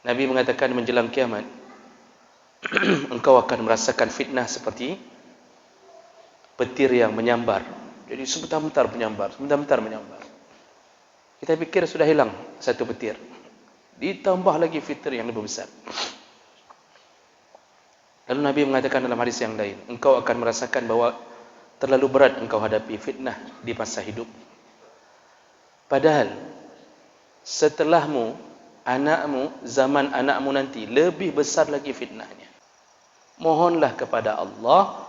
Nabi mengatakan menjelang kiamat engkau akan merasakan fitnah seperti petir yang menyambar. Jadi sebentar-bentar menyambar, sebentar-bentar menyambar. Kita pikir sudah hilang satu petir, ditambah lagi petir yang lebih besar. Lalu Nabi mengatakan dalam hadis yang lain, engkau akan merasakan bahwa terlalu berat engkau hadapi fitnah di masa hidup. Padahal setelahmu, anakmu, zaman anakmu nanti lebih besar lagi fitnahnya. Mohonlah kepada Allah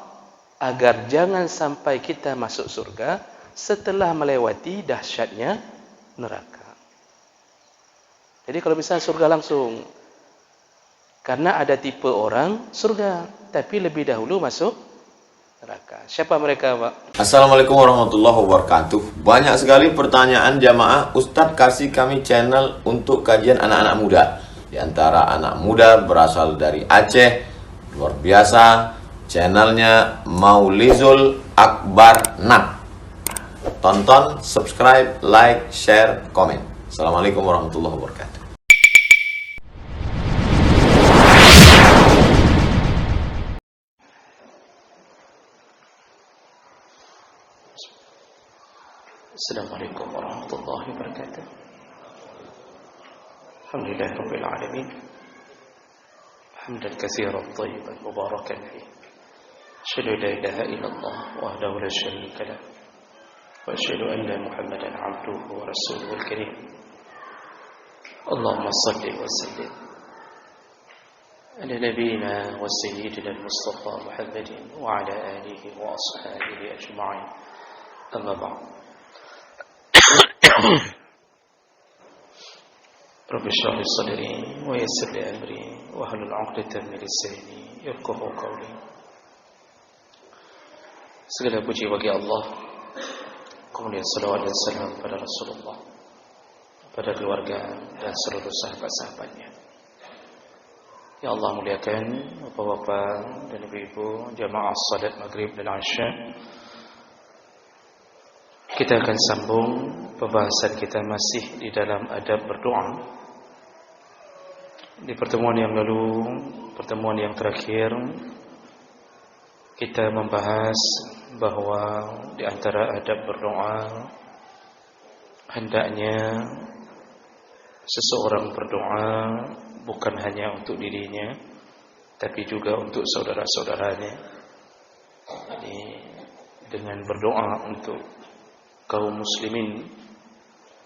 agar jangan sampai kita masuk surga setelah melewati dahsyatnya neraka. Jadi kalau bisa surga langsung. Karena ada tipe orang surga, tapi lebih dahulu masuk neraka. Siapa mereka, Pak? Assalamualaikum warahmatullahi wabarakatuh. Banyak sekali pertanyaan jamaah. Ustadz kasih kami channel untuk kajian anak-anak muda. Di antara anak muda berasal dari Aceh. Luar biasa. Channelnya Maulizul Akbar Nat. Tonton, subscribe, like, share, komen. Assalamualaikum warahmatullahi wabarakatuh. Assalamualaikum warahmatullahi wabarakatuh. Alhamdulillah rabbil alamin. Hamdan katsiran thayyiban mubarakan fihi. Asyhadu an la ilaha illallah wahdahu la syarika lah. Wa asyhadu anna Muhammadan 'abduhu wa rasuluhul karim. Allahumma shalli wa sallim ala nabiyyina wa sayyidina al-Mustafa Muhammadin wa ala alihi wa ashabihi ajma'in. Amma ba'd. Rabbi shrah li sadri wa yassir li amri wa hlul 'uqdatam min lisani yafqahu qawli. Segala puji bagi Allah. Kemudian salawat dan salam pada Rasulullah, pada keluarga dan seluruh sahabat-sahabatnya. Ya Allah, muliakan bapak-bapak dan ibu-ibu jamaah salat maghrib dan isya. Kita akan sambung pembahasan kita masih di dalam adab berdoa. Di pertemuan yang lalu, pertemuan yang terakhir, kita membahas bahwa di antara adab berdoa hendaknya seseorang berdoa bukan hanya untuk dirinya, tapi juga untuk saudara-saudaranya. Jadi dengan berdoa untuk kaum muslimin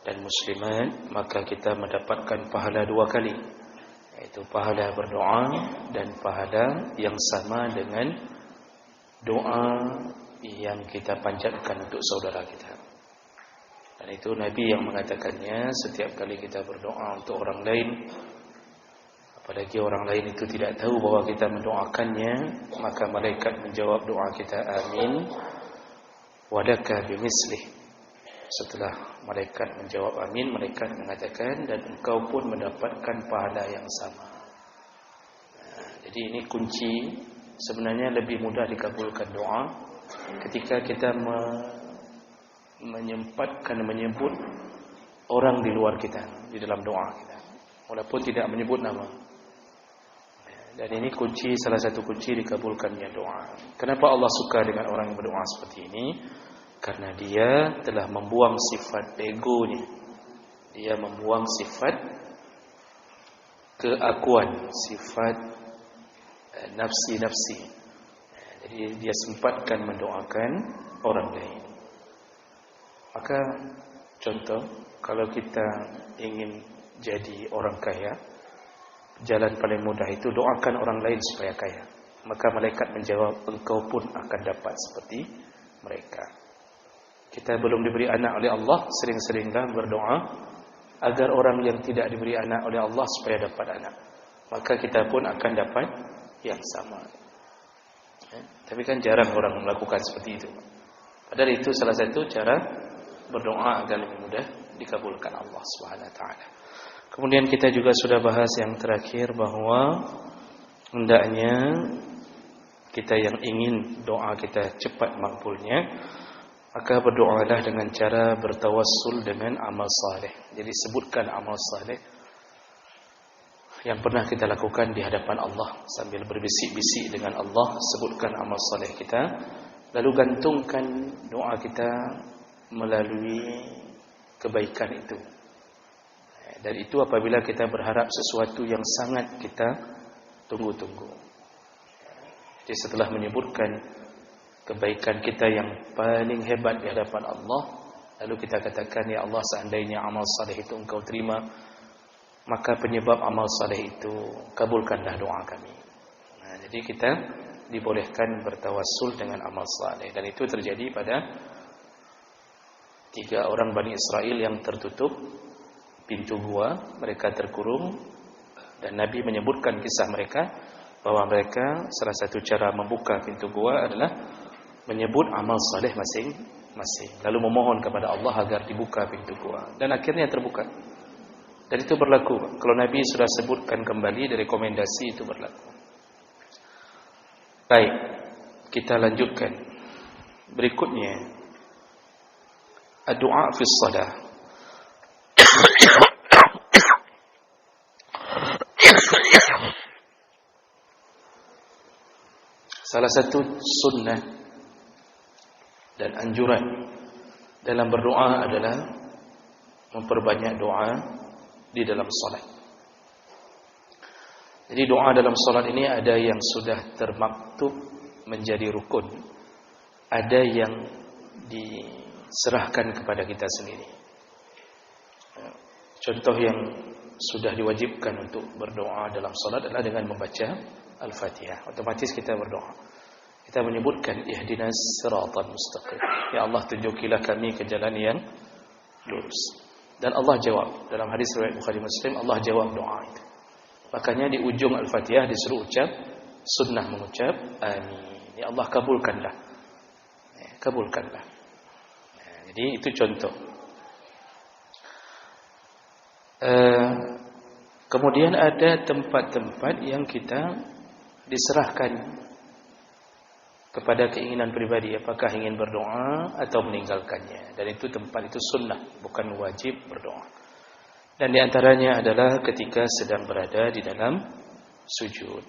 dan muslimat, maka kita mendapatkan pahala dua kali, yaitu pahala berdoa dan pahala yang sama dengan doa yang kita panjatkan untuk saudara kita. Dan itu Nabi yang mengatakannya, setiap kali kita berdoa untuk orang lain, apalagi orang lain itu tidak tahu bahwa kita mendoakannya, maka malaikat menjawab doa kita, amin, wadaka bimislih. Setelah malaikat menjawab amin, malaikat mengatakan, dan engkau pun mendapatkan pahala yang sama. Jadi ini kunci. Sebenarnya lebih mudah dikabulkan doa ketika kita menyebut orang di luar kita di dalam doa kita, walaupun tidak menyebut nama. Dan ini kunci, salah satu kunci dikabulkannya doa. Kenapa Allah suka dengan orang yang berdoa seperti ini? Karena dia telah membuang sifat egonya. Dia membuang sifat keakuan, sifat nafsi-nafsi. Jadi dia sempatkan mendoakan orang lain. Maka contoh, kalau kita ingin jadi orang kaya, jalan paling mudah itu doakan orang lain supaya kaya. Maka malaikat menjawab, engkau pun akan dapat seperti mereka. Kita belum diberi anak oleh Allah, sering-seringlah berdoa agar orang yang tidak diberi anak oleh Allah supaya dapat anak. Maka kita pun akan dapat yang sama. Tapi kan jarang orang melakukan seperti itu. Padahal itu salah satu cara berdoa agar lebih mudah dikabulkan Allah Subhanahu wa taala. Kemudian kita juga sudah bahas yang terakhir bahwa hendaknya kita yang ingin doa kita cepat makbulnya, maka berdoalah dengan cara bertawassul dengan amal saleh. Jadi sebutkan amal saleh yang pernah kita lakukan di hadapan Allah sambil berbisik-bisik dengan Allah, sebutkan amal saleh kita, lalu gantungkan doa kita melalui kebaikan itu. Dan itu apabila kita berharap sesuatu yang sangat kita tunggu-tunggu. Jadi setelah menyebutkan kebaikan kita yang paling hebat di hadapan Allah, lalu kita katakan, ya Allah, seandainya amal saleh itu Engkau terima, maka penyebab amal saleh itu kabulkanlah doa kami. Jadi kita dibolehkan bertawassul dengan amal saleh, dan itu terjadi pada 3 orang Bani Israel yang tertutup pintu gua, mereka terkurung, dan Nabi menyebutkan kisah mereka bahwa mereka salah satu cara membuka pintu gua adalah menyebut amal saleh masing-masing, lalu memohon kepada Allah agar dibuka pintu gua, dan akhirnya terbuka. Dan itu berlaku. Kalau Nabi sudah sebutkan kembali, dari rekomendasi itu berlaku. Baik, kita lanjutkan. Berikutnya, doa fi shalah. Salah satu sunnah dan anjuran dalam berdoa adalah memperbanyak doa di dalam salat. Jadi doa dalam salat ini ada yang sudah termaktub menjadi rukun, ada yang diserahkan kepada kita sendiri. Contoh yang sudah diwajibkan untuk berdoa dalam salat adalah dengan membaca Al-Fatihah. Otomatis kita berdoa. Kita menyebutkan ihdinas siratal mustaqim. Ya Allah, tunjukilah kami ke jalan yang lurus. Dan Allah jawab. Dalam hadis riwayat Bukhari Muslim, Allah jawab doa itu. Makanya di ujung Al-Fatihah disuruh ucap, sunnah mengucap amin. Ya Allah, kabulkanlah. Kabulkanlah. Jadi itu contoh. Kemudian ada tempat-tempat yang kita diserahkan kepada keinginan pribadi, apakah ingin berdoa atau meninggalkannya. Dan itu tempat itu sunnah, bukan wajib berdoa. Dan diantaranya adalah ketika sedang berada di dalam sujud,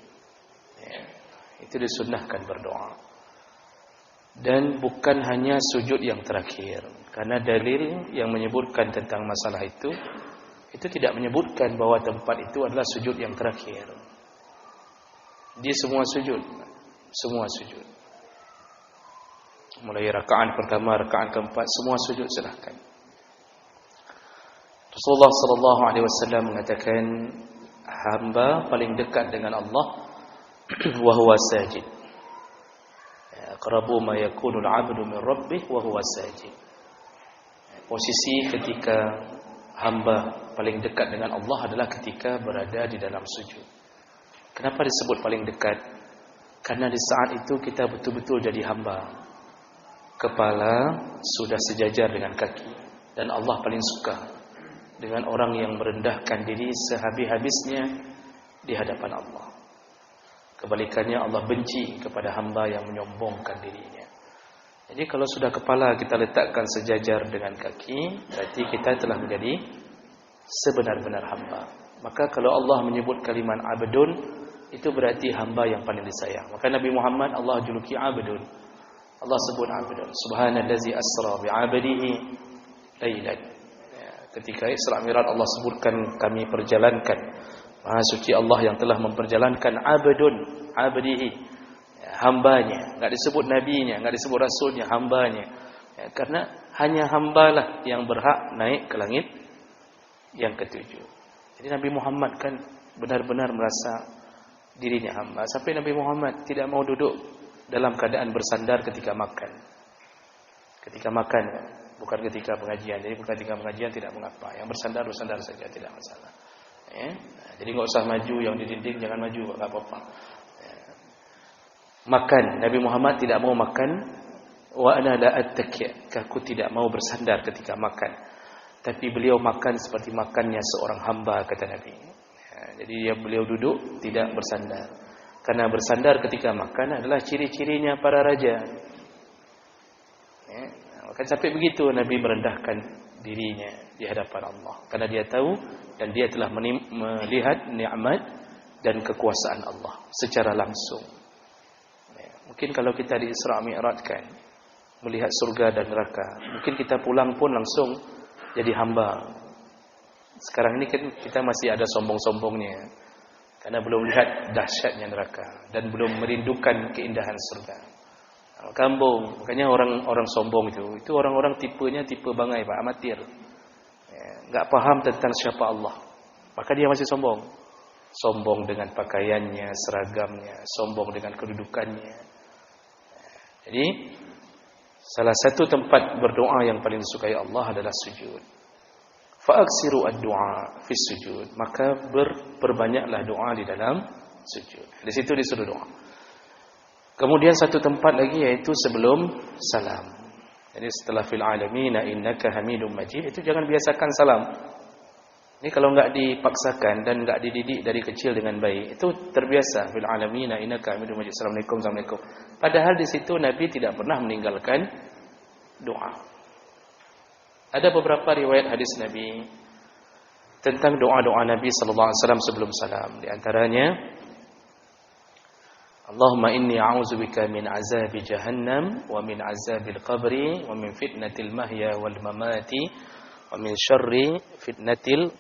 itu disunnahkan berdoa. Dan bukan hanya sujud yang terakhir, karena dalil yang menyebutkan tentang masalah itu tidak menyebutkan bahwa tempat itu adalah sujud yang terakhir. Di semua sujud, mulai rakaat pertama, rakaat keempat, semua sujud silahkan. Rasulullah sallallahu alaihi wasallam mengatakan, hamba paling dekat dengan Allah wa huwa sajid. Aqrabu ma yakunu al-'abdu min rabbih wa huwa sajid. Posisi ketika hamba paling dekat dengan Allah adalah ketika berada di dalam sujud. Kenapa disebut paling dekat? Karena di saat itu kita betul-betul jadi hamba. Kepala sudah sejajar dengan kaki, dan Allah paling suka dengan orang yang merendahkan diri sehabis-habisnya di hadapan Allah. Kebalikannya, Allah benci kepada hamba yang menyombongkan dirinya. Jadi kalau sudah kepala kita letakkan sejajar dengan kaki, berarti kita telah menjadi sebenar-benar hamba. Maka kalau Allah menyebut kalimat abdun, itu berarti hamba yang paling disayang. Maka Nabi Muhammad Allah juluki abdun. Allah sebut abdun. Subhanallazi asra bi'abdihi lailan. Ketika Isra Mi'raj Allah sebutkan kami perjalankan. Maha suci Allah yang telah memperjalankan abdun, abdihi, hambanya. Enggak disebut nabinya, enggak disebut rasulnya, hambanya. Karena hanya hambalah yang berhak naik ke langit yang ketujuh. Jadi Nabi Muhammad kan benar-benar merasa dirinya hamba. Sampai Nabi Muhammad tidak mau duduk dalam keadaan bersandar ketika makan. Ketika makan, bukan ketika pengajian. Jadi ketika pengajian tidak mengapa. Yang bersandar saja, tidak masalah. Jadi enggak usah maju, yang di dinding jangan maju, enggak apa-apa. Makan, Nabi Muhammad tidak mau makan. Wa ana la attaki', aku tidak mau bersandar ketika makan. Tapi beliau makan seperti makannya seorang hamba, kata Nabi. Jadi beliau duduk tidak bersandar. Karena bersandar ketika makan adalah ciri-cirinya para raja. Maka sampai begitu Nabi merendahkan dirinya di hadapan Allah, karena dia tahu dan dia telah melihat nikmat dan kekuasaan Allah secara langsung. Mungkin kalau kita di Isra Mi'raj kan, melihat surga dan neraka, mungkin kita pulang pun langsung jadi hamba. Sekarang ini kan kita masih ada sombong-sombongnya, karena belum lihat dahsyatnya neraka dan belum merindukan keindahan surga. Kambung, makanya orang sombong itu orang-orang tipenya tipe bangai, Pak, amatir. Enggak paham tentang siapa Allah. Maka dia masih sombong. Sombong dengan pakaiannya, seragamnya, sombong dengan kedudukannya. Jadi salah satu tempat berdoa yang paling disukai Allah adalah sujud. Fa'aksiru ad-du'a fi sujud. Maka perbanyaklah doa di dalam sujud. Di situ disuruh doa. Kemudian satu tempat lagi yaitu sebelum salam. Jadi setelah fil alamina innaka hamidum majid, itu jangan biasakan salam. Ini kalau enggak dipaksakan dan enggak dididik dari kecil dengan baik, itu terbiasa fil alamina innaka hamidum majid. Assalamualaikum, assalamualaikum. Padahal di situ Nabi tidak pernah meninggalkan doa. Ada beberapa riwayat hadis Nabi tentang doa-doa Nabi sallallahu alaihi wasallam sebelum salam. Di antaranya, Allahumma inni a'udzubika min azabi jahannam wa min azabil qabri wa min fitnatil mahya wal mamati wa min syarri fitnatil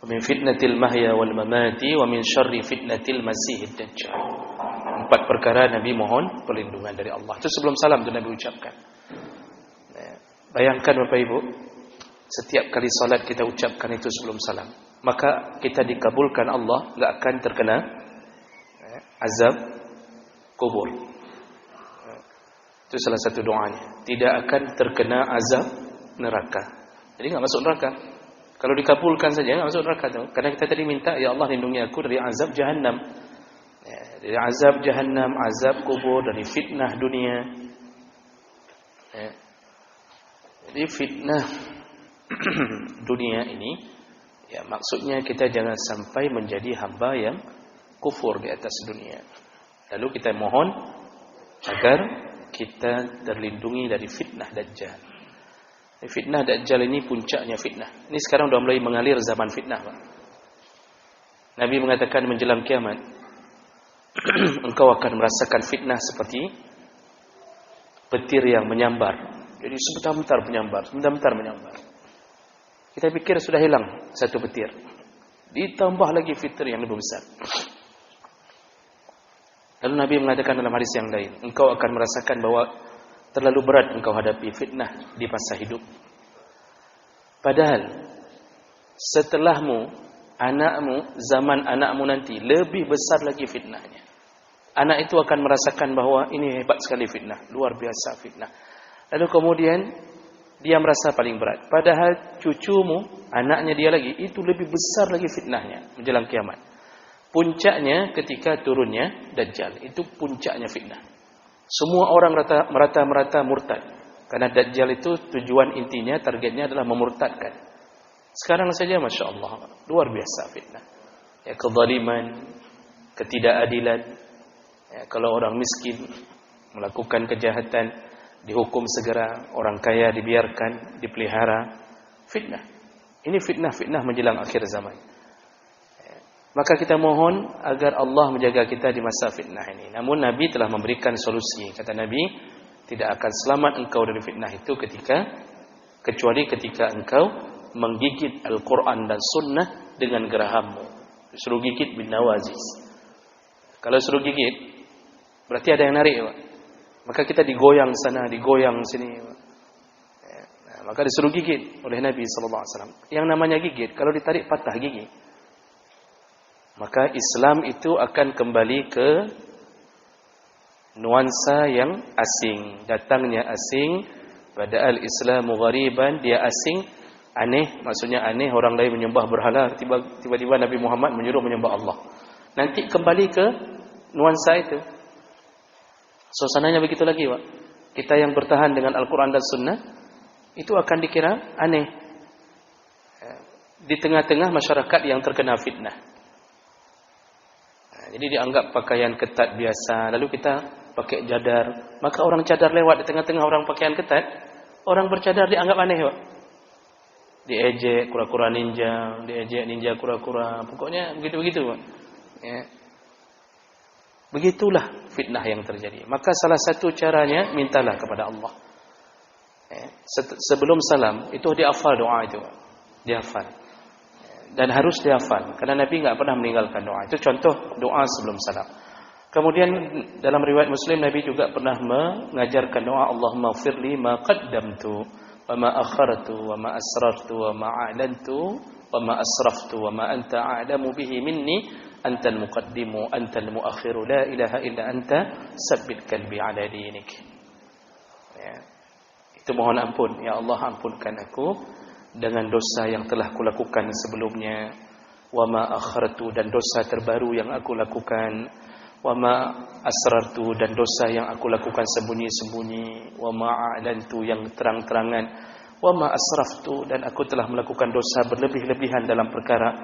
wa min fitnatil mahya wal mamati wa min syarri fitnatil masihid dajjal. 4 perkara Nabi mohon perlindungan dari Allah. Itu sebelum salam itu Nabi ucapkan. Bayangkan Bapak Ibu, setiap kali salat kita ucapkan itu sebelum salam, maka kita dikabulkan Allah, enggak akan terkena azab kubur. Itu salah satu doanya. Tidak akan terkena azab neraka. Jadi enggak masuk neraka. Kalau dikabulkan saja enggak masuk neraka tuh. Karena kita tadi minta, ya Allah lindungi aku dari azab jahannam. Dari azab jahannam, azab kubur, dari fitnah dunia. Jadi fitnah dunia ini, ya maksudnya kita jangan sampai menjadi hamba yang kufur di atas dunia. Lalu kita mohon agar kita terlindungi dari fitnah Dajjal. Fitnah Dajjal ini puncaknya fitnah. Ini sekarang sudah mulai mengalir zaman fitnah, Pak. Nabi mengatakan menjelang kiamat, engkau akan merasakan fitnah seperti petir yang menyambar. Jadi sebentar-bentar menyambar, sebentar-bentar menyambar. Kita pikir sudah hilang satu petir, ditambah lagi petir yang lebih besar. Lalu Nabi mengatakan dalam hadis yang lain, engkau akan merasakan bahwa terlalu berat engkau hadapi fitnah di masa hidup. Padahal setelahmu, anakmu, zaman anakmu nanti lebih besar lagi fitnahnya. Anak itu akan merasakan bahwa ini hebat sekali fitnah, luar biasa fitnah. Lalu kemudian dia merasa paling berat. Padahal cucumu, anaknya dia lagi, itu lebih besar lagi fitnahnya menjelang kiamat. Puncaknya ketika turunnya Dajjal, itu puncaknya fitnah. Semua orang merata-merata murtad. Karena Dajjal itu tujuan intinya, targetnya adalah memurtadkan. Sekarang saja Masya Allah, luar biasa fitnah. Ya, kezaliman, ketidakadilan. Ya, kalau orang miskin melakukan kejahatan, dihukum segera. Orang kaya dibiarkan, dipelihara. Fitnah. Ini fitnah-fitnah menjelang akhir zaman. Ya, maka kita mohon agar Allah menjaga kita di masa fitnah ini. Namun Nabi telah memberikan solusi. Kata Nabi, tidak akan selamat engkau dari fitnah itu kecuali ketika engkau menggigit Al-Quran dan Sunnah dengan gerahammu. Suruh gigit bin nawazis. Kalau suruh gigit, berarti ada yang narik, Pak. Maka kita digoyang sana, digoyang sini, Pak. Nah, maka disuruh gigit oleh Nabi SAW. Yang namanya gigit, kalau ditarik patah gigi. Maka Islam itu akan kembali ke nuansa yang asing. Datangnya asing, padahal Islamu ghariban, dia asing. Aneh, maksudnya aneh, orang lain menyembah berhala, tiba-tiba Nabi Muhammad menyuruh menyembah Allah. Nanti kembali ke nuansa itu. Suasananya begitu lagi, Pak. Kita yang bertahan dengan Al-Quran dan Sunnah, itu akan dikira aneh. di tengah-tengah masyarakat yang terkena fitnah. Jadi dianggap pakaian ketat biasa, lalu kita pakai cadar, maka orang cadar lewat di tengah-tengah orang pakaian ketat, orang bercadar dianggap aneh, Pak. Diejek kura-kura ninja, diejek ninja kura-kura, pokoknya begitu-begitu, Pak. Ya. Begitulah fitnah yang terjadi. Maka salah satu caranya mintalah kepada Allah. Ya. Sebelum salam itu dihafal doa itu, Pak. Dihafal. Dan harus dihafal karena Nabi enggak pernah meninggalkan doa. Itu contoh doa sebelum salam. Kemudian dalam riwayat Muslim Nabi juga pernah mengajarkan doa Allahumma ighfirli ma qaddamtu wa ma akhartu wa ma asrartu wa ma a'lantu wa ma asraftu wa ma anta a'lamu bihi minni antal muqaddimu antal muakhiru la ilaha illa anta sabbit qalbi ala dinik. Ya. Itu mohon ampun, ya Allah ampunkan aku dengan dosa yang telah kulakukan sebelumnya, wa ma akhartu dan dosa terbaru yang aku lakukan, wa ma asrartu dan dosa yang aku lakukan sembunyi-sembunyi, wa ma a'lantu yang terang-terangan, wa ma asraftu dan aku telah melakukan dosa berlebih-lebihan dalam perkara.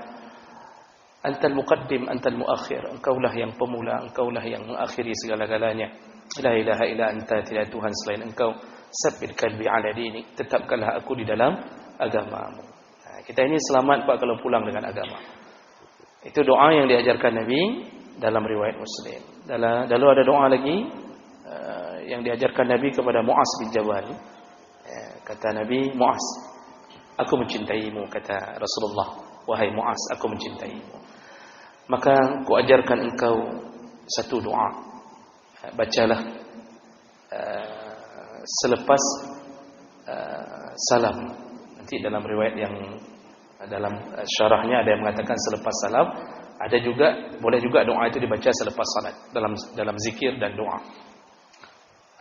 Antal muqaddim antal muakhir, engkaulah yang pemula, engkaulah yang mengakhiri segala-galanya. La ilaha illa anta, tiada Tuhan selain engkau. Sabbit qalbi ala dinik, tetapkanlah aku di dalam agamamu. Kita ini selamat Pak kalau pulang dengan agama. Itu doa yang diajarkan Nabi dalam riwayat Muslim. Lalu ada doa lagi yang diajarkan Nabi kepada Mu'az bin Jabal. Kata Nabi, Mu'az, aku mencintaimu, kata Rasulullah. Wahai Mu'az, aku mencintaimu. Maka ku ajarkan engkau satu doa. Bacalah selepas salam. Nanti dalam riwayat yang dalam syarahnya ada yang mengatakan selepas salam, ada juga boleh juga doa itu dibaca selepas salat dalam zikir dan doa.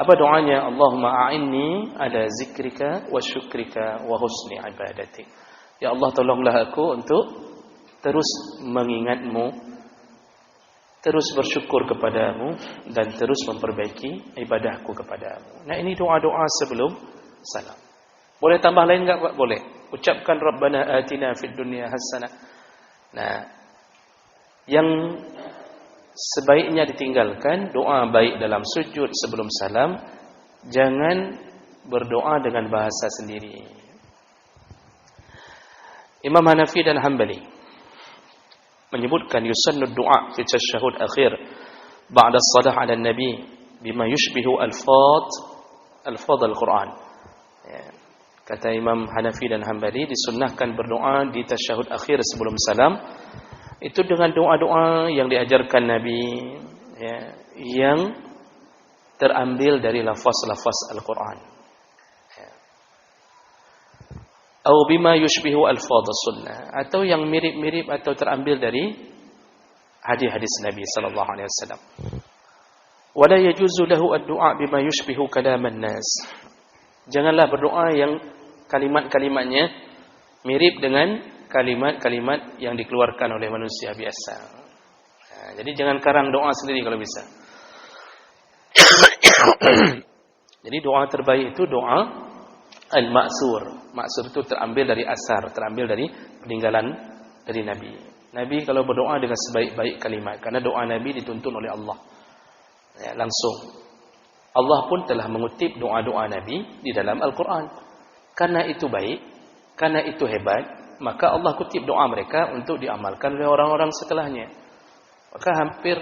Apa doanya? Allahumma a'inni ala zikrika wa syukrika wa husni ibadatik. Ya Allah, tolonglah aku untuk terus mengingatmu, terus bersyukur kepadamu dan terus memperbaiki ibadahku kepadamu. Nah, ini doa-doa sebelum salam. Boleh tambah lain enggak, Pak? Boleh. Ucapkan Rabbana atina fid dunya hasanah. Nah, yang sebaiknya ditinggalkan doa baik dalam sujud sebelum salam, jangan berdoa dengan bahasa sendiri. Imam Hanafi dan Hanbali menyebutkan yusannu du'a fi tasyahhud akhir ba'da as-salah 'ala an-nabi bima yushbihu alfaz al-Quran. Ya. Kata Imam Hanafi dan Hanbali, disunnahkan berdoa di tasyahud akhir sebelum salam itu dengan doa-doa yang diajarkan Nabi, ya, yang terambil dari lafaz-lafaz Al-Quran. Ya. Atau bima yushbihu alfaz as-sunnah, atau yang mirip-mirip atau terambil dari hadis-hadis Nabi sallallahu alaihi wasallam. Wala yajuzu lahu ad-du'a bima yushbihu kalam an-nas. Janganlah berdoa yang kalimat-kalimatnya mirip dengan kalimat-kalimat yang dikeluarkan oleh manusia biasa. Nah, jadi jangan karang doa sendiri kalau bisa. Jadi doa terbaik itu doa al-ma'sur. Ma'sur itu terambil dari asar, terambil dari peninggalan dari Nabi. Nabi kalau berdoa dengan sebaik-baik kalimat, karena doa Nabi dituntun oleh Allah. Ya, langsung. Allah pun telah mengutip doa-doa Nabi di dalam Al-Quran. Karena itu baik, karena itu hebat, maka Allah kutip doa mereka untuk diamalkan oleh orang-orang setelahnya. Maka hampir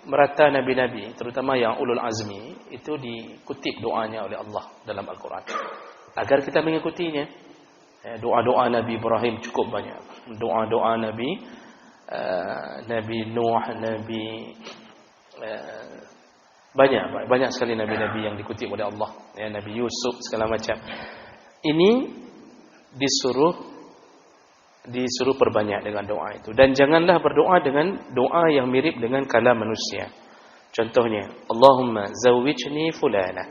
merata Nabi-Nabi, terutama yang ulul azmi, itu dikutip doanya oleh Allah dalam Al-Quran. Agar kita mengikutinya. Doa-doa Nabi Ibrahim cukup banyak. Doa-doa Nabi Nabi Nuh, Nabi banyak sekali Nabi-Nabi yang dikutip oleh Allah. Ya, Nabi Yusuf, segala macam. Ini disuruh perbanyak dengan doa itu. Dan janganlah berdoa dengan doa yang mirip dengan kalam manusia. Contohnya, Allahumma zawwijni fulana.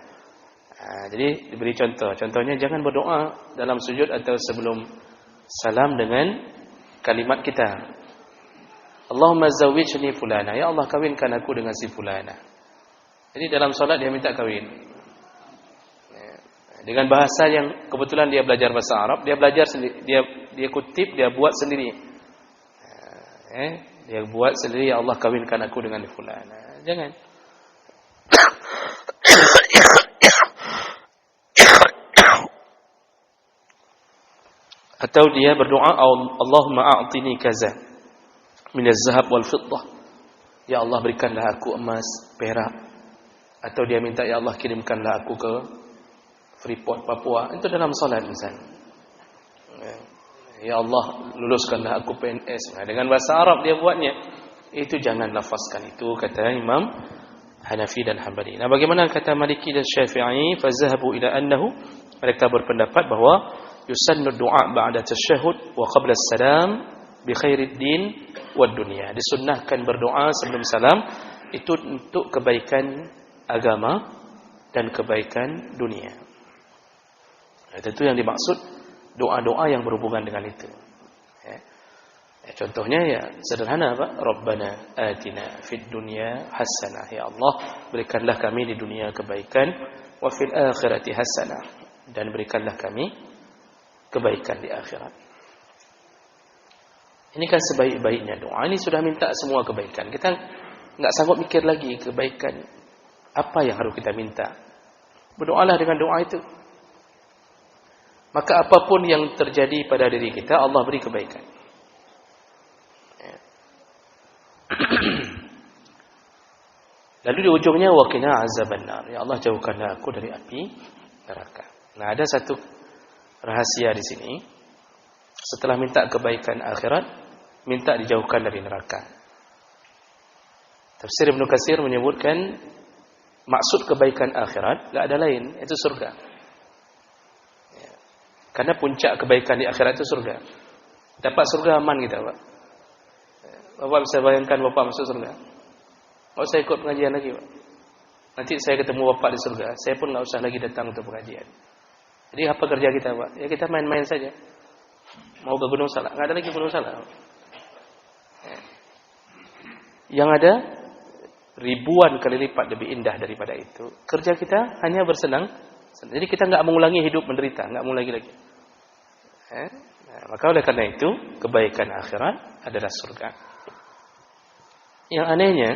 Jadi diberi contoh. Contohnya jangan berdoa dalam sujud atau sebelum salam dengan kalimat kita. Allahumma zawwijni fulana. Ya Allah, kawinkan aku dengan si fulana. Jadi dalam solat dia minta kawin. Dengan bahasa yang kebetulan dia belajar bahasa Arab, dia belajar sendiri, dia kutip, dia buat sendiri. Dia buat sendiri, ya Allah kawinkan aku dengan fulan. Jangan. Atau dia berdoa, Allahumma a'tini kaza min az-zahab wal fiddah. Ya Allah berikanlah aku emas, perak. Atau dia minta, ya Allah kirimkanlah aku ke Freeport, Papua. Itu dalam salat misalnya. Ya Allah luluskanlah aku PNS. Dengan bahasa Arab dia buatnya. Itu jangan lafazkan itu, kata Imam Hanafi dan Hanbali. Nah, bagaimana kata Maliki dan Syafi'i? Fazahabu ila annahu, mereka berpendapat bahawa yusannu du'a ba'da tasyahhud wa qabla as-salam bi khairid din wad dunya. Disunnahkan berdoa sebelum salam itu untuk kebaikan agama dan kebaikan dunia. Itu yang dimaksud doa-doa yang berhubungan dengan itu. Contohnya ya sederhana, Pak. Rabbana atina fid dunya hasanah. Ya Allah, berikanlah kami di dunia kebaikan, wa fil akhirati hasanah, dan berikanlah kami kebaikan di akhirat. Ini kan sebaik-baiknya doa. Ini sudah minta semua kebaikan. Kita enggak sanggup mikir lagi kebaikan apa yang harus kita minta. Berdoalah dengan doa itu. Maka apapun yang terjadi pada diri kita, Allah beri kebaikan. Lalu di ujungnya waqina azabannar. Ya Allah jauhkanlah aku dari api neraka. Nah, ada satu rahasia di sini. Setelah minta kebaikan akhirat, minta dijauhkan dari neraka. Tafsir Ibnu Katsir menyebutkan maksud kebaikan akhirat enggak ada lain, itu surga. Ya. Karena puncak kebaikan di akhirat itu surga. Dapat surga aman kita, Pak. Bapak bisa bayangkan Bapak masuk surga. Enggak usah ikut pengajian lagi, Pak. Nanti saya ketemu Bapak di surga, saya pun enggak usah lagi datang untuk pengajian. Jadi apa kerja kita, Pak? Ya kita main-main saja. Mau ke Gunung Salak, enggak ada lagi Gunung Salak. Ya. Yang ada ribuan kali lipat lebih indah daripada itu. Kerja kita hanya bersenang. Jadi kita enggak mengulangi hidup menderita, enggak mengulangi lagi. Nah, maka oleh karena itu, kebaikan akhirat adalah surga. Yang anehnya,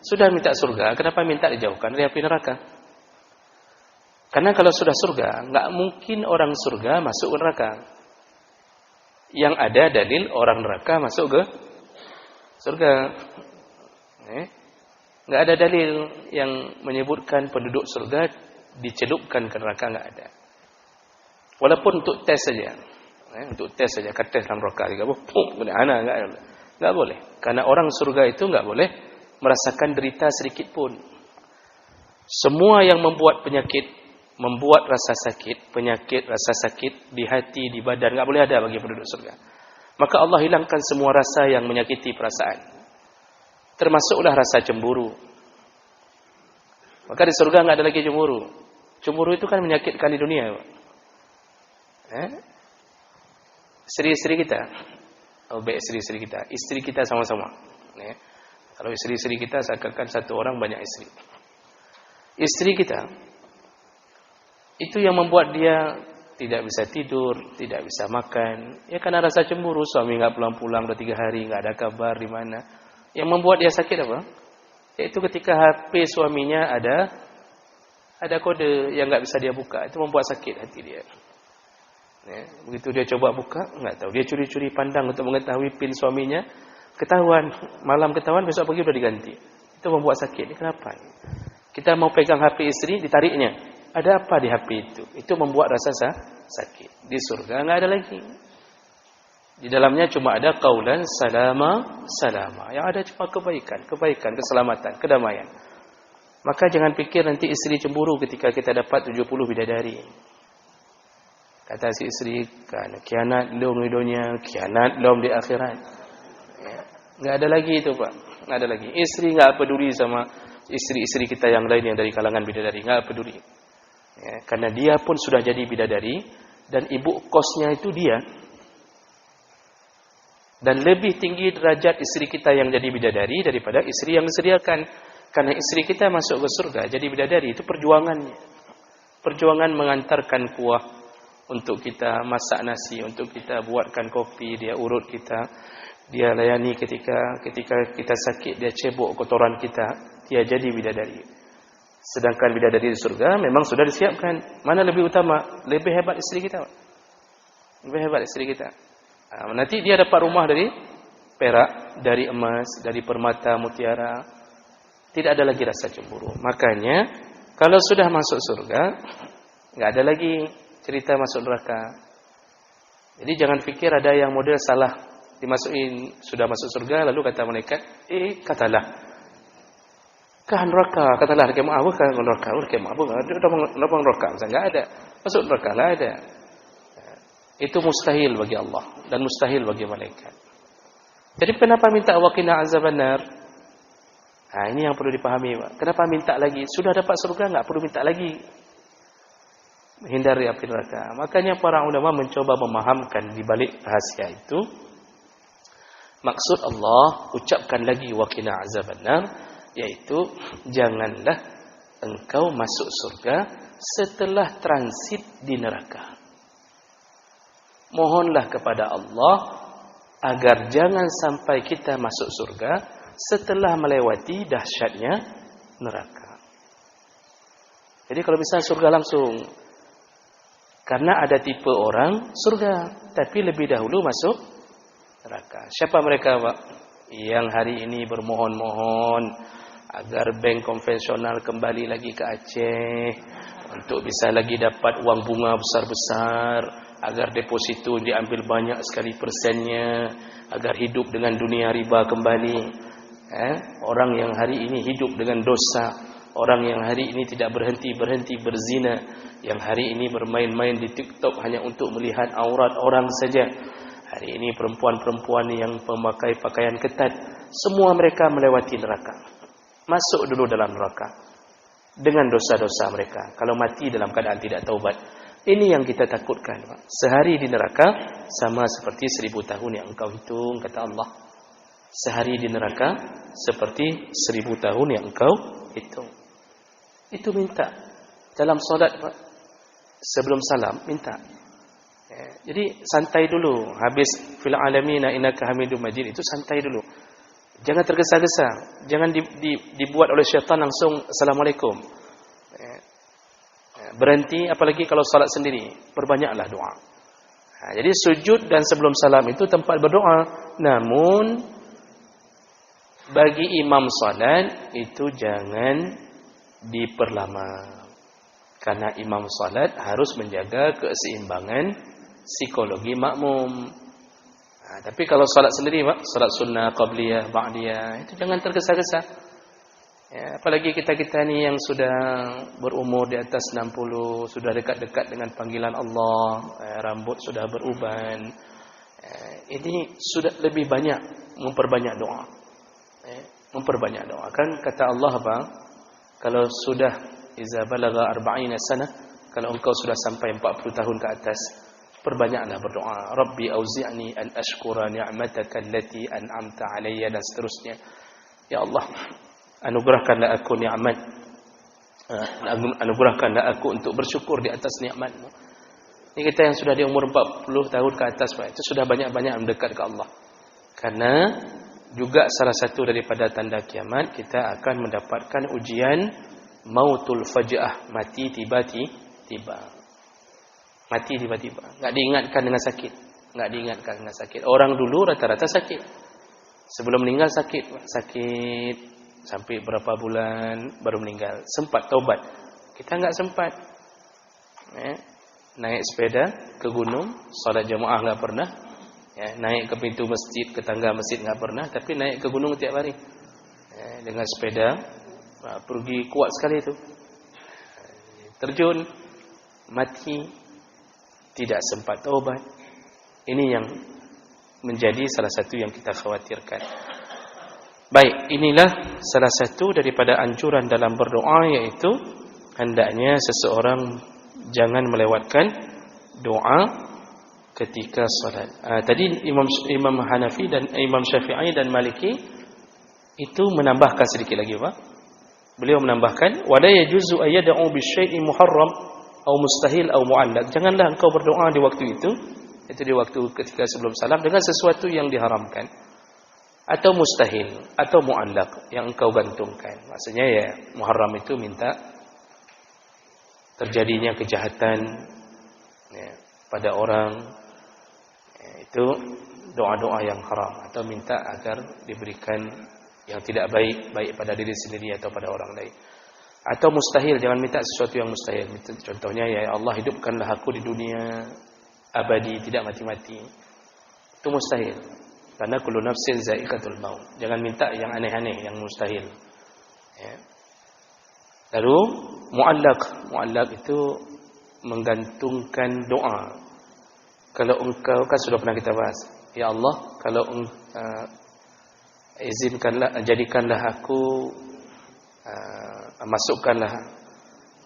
sudah minta surga, kenapa minta dijauhkan dari api neraka? Karena kalau sudah surga, enggak mungkin orang surga masuk ke neraka. Yang ada dalil orang neraka masuk ke surga. Enggak ada dalil yang menyebutkan penduduk surga dicelupkan ke neraka, enggak ada. Walaupun untuk tes saja. Untuk tes saja, tes dalam neraka juga. Enggak boleh. Karena orang surga itu enggak boleh merasakan derita sedikit pun. Semua yang membuat penyakit, membuat rasa sakit, penyakit, rasa sakit di hati, di badan, enggak boleh ada bagi penduduk surga. Maka Allah hilangkan semua rasa yang menyakiti perasaan. Termasuklah rasa cemburu. Maka di surga enggak ada lagi cemburu. Cemburu itu kan menyakitkan di dunia. Istri-istri kita, baik istri-istri kita, istri kita sama-sama. Kalau istri-istri kita seakan-akan satu orang banyak istri. Istri kita itu yang membuat dia tidak bisa tidur, tidak bisa makan. Ya karena rasa cemburu, suami enggak pulang-pulang udah 3 hari, enggak ada kabar di mana. Yang membuat dia sakit apa? Yaitu ketika HP suaminya ada kode yang enggak bisa dia buka, itu membuat sakit hati dia. Begitu dia coba buka, enggak tahu. Dia curi-curi pandang untuk mengetahui PIN suaminya, ketahuan, malam ketahuan, besok pagi sudah diganti. Itu membuat sakit. Ini kenapa? Kita mau pegang HP istri, ditariknya. Ada apa di HP itu? Itu membuat rasa sakit. Di surga enggak ada lagi. Di dalamnya cuma ada qaulan salama. Yang ada cuma kebaikan, keselamatan, kedamaian. Maka jangan pikir nanti istri cemburu ketika kita dapat 70 bidadari. Kata si istri, kan kianat lom di dunia, kianat lom di akhirat. Enggak ada lagi itu, Pak. Enggak ada lagi. Istri enggak peduli sama istri-istri kita yang lain yang dari kalangan bidadari, enggak peduli. Karena dia pun sudah jadi bidadari dan ibu kosnya itu dia. Dan lebih tinggi derajat istri kita yang jadi bidadari daripada istri yang disediakan. Karena istri kita masuk ke surga jadi bidadari, itu perjuangannya. perjuangan mengantarkan kuah untuk kita masak nasi, untuk kita buatkan kopi, dia urut kita, dia layani ketika kita sakit, dia cebok kotoran kita, dia jadi bidadari. Sedangkan bidadari di surga memang sudah disiapkan. Mana lebih utama? Lebih hebat isteri kita. Lebih hebat isteri kita. Nanti dia dapat rumah dari perak, dari emas, dari permata, mutiara. Tidak ada lagi rasa cemburu. Makanya kalau sudah masuk surga, nggak ada lagi cerita masuk neraka. Jadi jangan fikir ada yang model salah dimasukin sudah masuk surga lalu kata malaikat, katalah neraka, katalah kemah apa kan neraka, kemah apa ada neraka, enggak ada. Masuk neraka lah ada. Itu mustahil bagi Allah dan mustahil bagi malaikat. Jadi kenapa minta waqina azabannar? Ini yang perlu dipahami, Pak. Kenapa minta lagi? Sudah dapat surga, enggak perlu minta lagi. Hindari api neraka. Makanya para ulama mencoba memahamkan di balik rahasia itu. Maksud Allah ucapkan lagi waqina azabannar, yaitu janganlah engkau masuk surga setelah transit di neraka. Mohonlah kepada Allah agar jangan sampai kita masuk surga setelah melewati dahsyatnya neraka. Jadi kalau bisa surga langsung. Karena ada tipe orang surga, tapi lebih dahulu masuk neraka. Siapa mereka, Pak? Yang hari ini bermohon-mohon agar bank konvensional kembali lagi ke Aceh untuk bisa lagi dapat uang bunga besar-besar, agar deposito diambil banyak sekali persennya, agar hidup dengan dunia riba kembali. Orang yang hari ini hidup dengan dosa, orang yang hari ini tidak berhenti berzina, yang hari ini bermain-main di TikTok hanya untuk melihat aurat orang saja. Hari ini perempuan-perempuan yang memakai pakaian ketat, semua mereka melewati neraka. Masuk dulu dalam neraka dengan dosa-dosa mereka. Kalau mati dalam keadaan tidak taubat, ini yang kita takutkan, Pak. Sehari di neraka sama seperti 1000 tahun yang engkau hitung, kata Allah. Sehari di neraka seperti 1000 tahun yang engkau hitung. Itu minta dalam solat, Pak. Sebelum salam minta. Jadi santai dulu. Habis fil alamina innaka hamidum majid, itu santai dulu. Jangan tergesa-gesa. Jangan dibuat oleh syaitan langsung assalamualaikum. Berhenti, apalagi kalau salat sendiri. Perbanyaklah doa. Jadi sujud dan sebelum salam itu tempat berdoa. Namun bagi imam salat itu jangan diperlama. Karena imam salat harus menjaga keseimbangan psikologi makmum. Tapi kalau salat sendiri, Pak, salat sunnah, qabliyah, ba'diyah, itu jangan tergesa-gesa. Apalagi kita-kita ni yang sudah berumur di atas 60, sudah dekat-dekat dengan panggilan Allah, rambut sudah beruban. Ini sudah lebih banyak memperbanyak doa. Memperbanyak doa. Kan kata Allah apa? Kalau sudah iza balagha 40 sana, kalau engkau sudah sampai 40 tahun ke atas, perbanyaklah berdoa. Rabbi auzi'ni an ashkura ni'mataka allati an'amta alayya, dan seterusnya. Ya Allah, anugerahkanlah aku nikmat. Anugerahkanlah aku untuk bersyukur di atas nikmat-Mu. Ini kita yang sudah di umur 40 tahun ke atas, Pak, itu sudah banyak-banyak mendekat ke Allah. Karena juga salah satu daripada tanda kiamat, kita akan mendapatkan ujian mautul faja'ah, mati tiba-tiba. Mati tiba-tiba. Enggak diingatkan dengan sakit. Enggak diingatkan dengan sakit. Orang dulu rata-rata sakit. Sebelum meninggal sakit. Sakit sampai berapa bulan baru meninggal. Sempat taubat. Kita enggak sempat. Naik sepeda ke gunung, salat jamaah enggak pernah. Naik ke pintu masjid, ke tangga masjid enggak pernah, tapi naik ke gunung tiap hari. Dengan sepeda pergi kuat sekali itu. Terjun, mati, tidak sempat taubat. Ini yang menjadi salah satu yang kita khawatirkan. Baik, inilah salah satu daripada anjuran dalam berdoa, yaitu hendaknya seseorang jangan melewatkan doa ketika salat. Tadi Imam Hanafi dan Imam Syafi'i dan Maliki itu menambahkan sedikit lagi, Pak. Beliau menambahkan, wala yajuzu ayyad'u bisyai'in muharram. atau mustahil atau mu'allaq. Janganlah engkau berdoa di waktu itu di waktu ketika sebelum salam dengan sesuatu yang diharamkan, atau mustahil atau mu'allaq yang engkau gantungkan. Maksudnya ya muharram itu minta terjadinya kejahatan ya, pada orang ya, itu doa-doa yang haram, atau minta agar diberikan yang tidak baik pada diri sendiri atau pada orang lain. Atau mustahil, jangan minta sesuatu yang mustahil. Contohnya ya Allah hidupkanlah aku di dunia abadi, tidak mati-mati. Itu mustahil. Karena kullu nafsin za'iqatul maut. Jangan minta yang aneh-aneh, yang mustahil. Ya. Lalu mu'allaq itu menggantungkan doa. Kalau engkau, kan sudah pernah kita bahas, ya Allah, kalau jadikanlah aku, masukkanlah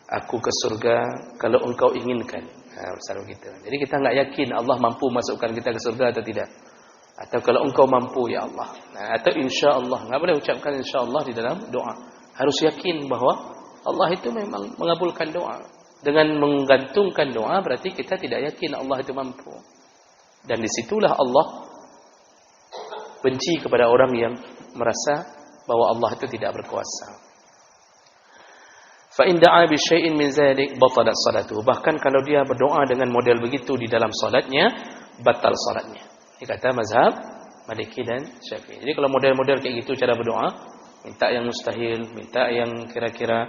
aku ke surga kalau engkau inginkan. Misalnya begitu. Jadi kita nggak yakin Allah mampu masukkan kita ke surga atau tidak. Atau kalau engkau mampu ya Allah. Atau insya Allah. Nggak boleh ucapkan insya Allah di dalam doa. Harus yakin bahwa Allah itu memang mengabulkan doa. Dengan menggantungkan doa berarti kita tidak yakin Allah itu mampu. Dan disitulah Allah benci kepada orang yang merasa bahwa Allah itu tidak berkuasa. Fa in da'a bi syai'in min dzalik batalat salatuhu. Bahkan kalau dia berdoa dengan model begitu di dalam salatnya, batal salatnya. Ini kata mazhab Maliki dan Syafi'i. Jadi kalau model-model kayak gitu cara berdoa, minta yang mustahil, minta yang kira-kira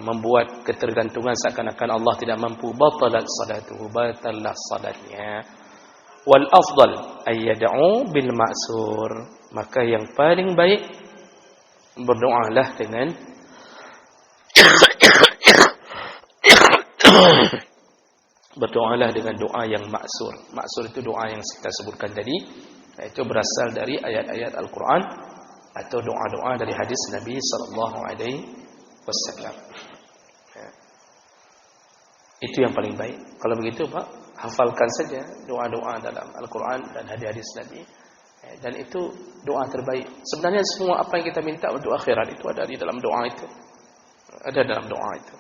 membuat ketergantungan seakan-akan Allah tidak mampu, batalat salatuhu, batallah salatnya. Wal afdal ay yad'u bil ma'sur. Maka yang paling baik berdoalah dengan berdoalah dengan doa yang maksur. Maksur itu doa yang kita sebutkan tadi, yaitu berasal dari ayat-ayat Al-Quran atau doa-doa dari hadis Nabi sallallahu alaihi wasallam. Itu yang paling baik. Kalau begitu Pak, hafalkan saja doa-doa dalam Al-Quran dan hadis Nabi. Dan itu doa terbaik. Sebenarnya semua apa yang kita minta untuk akhirat itu ada di dalam doa itu. Ada dalam doa itu.